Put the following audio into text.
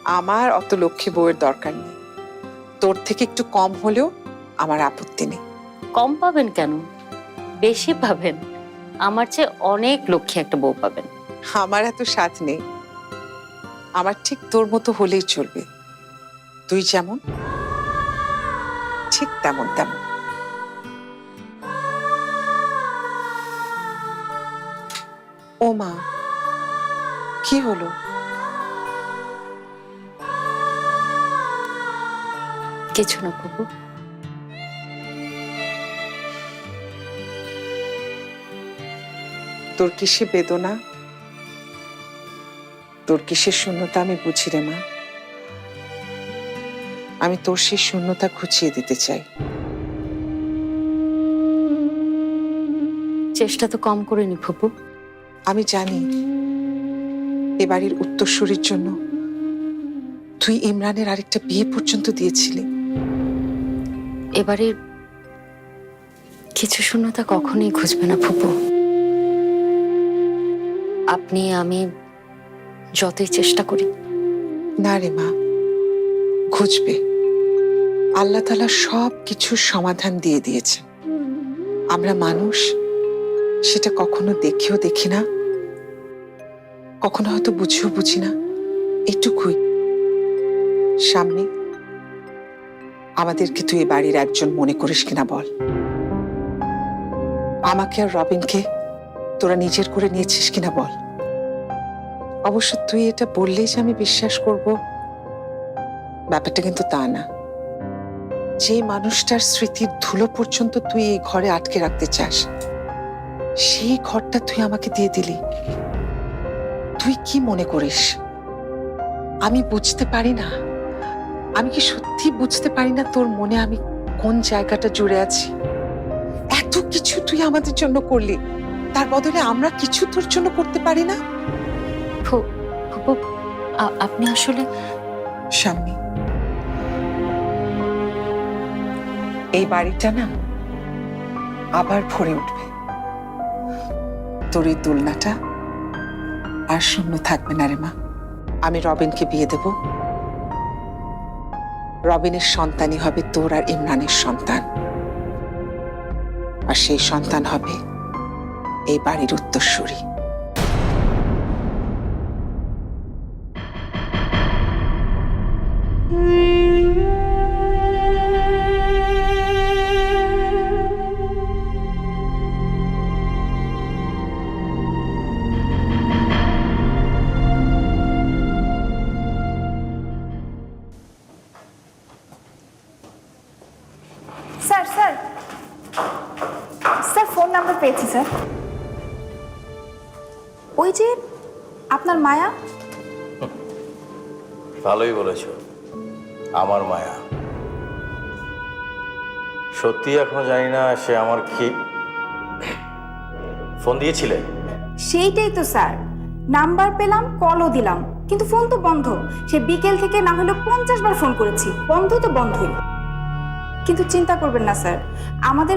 আমার অত লক্ষ্মী বউয়ের দরকার নেই, তোর থেকে একটু কম হলেও আমার আপত্তি নেই। কম পাবেন কেন, বেশি পাবেন। আমার চেয়ে অনেক লক্ষ্মী একটা বউ পাবেন। আমার এত স্বাদ নেই, আমার ঠিক তোর মতো হলেই চলবে। তুই যেমন ঠিক তেমন তেমন। ও মা, কি হলো? কিছু না বাবু। তোর কিসে বেদনা, তোর কিসের শূন্যতা আমি বুঝি রে মা। আমি তোর সেই শূন্যতা ঘুচিয়ে দিতে চাই। চেষ্টা তো কম করিনি ফুপু। আমি জানি এ বাড়ির উত্তরসূরির জন্য তুই ইমরানের আরেকটা বিয়ে পর্যন্ত দিয়েছিলি। এবারে কিছু শূন্যতা কখনোই খুঁজবে না ফুপু। আপনি আমি যতই চেষ্টা করি। না রে মা, খুঁজবে। আল্লাহ তাআলা সব কিছুর সমাধান দিয়ে দিয়েছেন। আমরা মানুষ সেটা কখনো দেখেও দেখি না, কখনো হয়তো বুঝেও বুঝি না, এটুকুই। সামনে আমাদেরকে তুই এ বাড়ির একজন মনে করিস কিনা বল। আমাকে আর রবিনকে তোরা নিজের করে নিয়েছিস কিনা বল। অবশ্য তুই এটা বললেই যে আমি বিশ্বাস করব, ব্যাপারটা কিন্তু তা না। যে মানুষটার স্মৃতির ধুলো পর্যন্ত তুই এই ঘরে আটকে রাখতে চাস, সেই ঘরটা তুই আমাকে দিয়ে দিলি। তুই কি মনে করিস আমি বুঝতে পারি না? আমি কি সত্যি বুঝতে পারি না তোর মনে আমি কোন জায়গাটা জুড়ে আছি? এত কিছু তুই আমাদের জন্য করলি, তার বদলে আমরা কিছু তোর জন্য করতে পারি না? ফুপু, আপনি আসলে স্বামী, এই বাড়িটা না আবার ভরে উঠবে। তোর এই দোলনাটা আর শূন্য থাকবে না রে মা। আমি রবিনকে বিয়ে দেব, রবিনের সন্তানই হবে তোর আর ইমরানের সন্তান, আর সেই সন্তান হবে এই বাড়ির উত্তরসূরি। Sir sir sir phone number পেয়েছি স্যার। ওই যে আপনার মায়া। ভালোই বলেছ, আমার মায়া। সত্যি এখনো জানি না সে আমার কি ফোন দিয়েছিলে। সেইটাই তো স্যার, নাম্বার পেলাম, কলও দিলাম, কিন্তু ফোন তো বন্ধ। সে বিকেল থেকে না হলে 50 বার ফোন করেছি, বন্ধ তো বন্ধই। কিন্তু চিন্তা করবেন না স্যার, আমাদের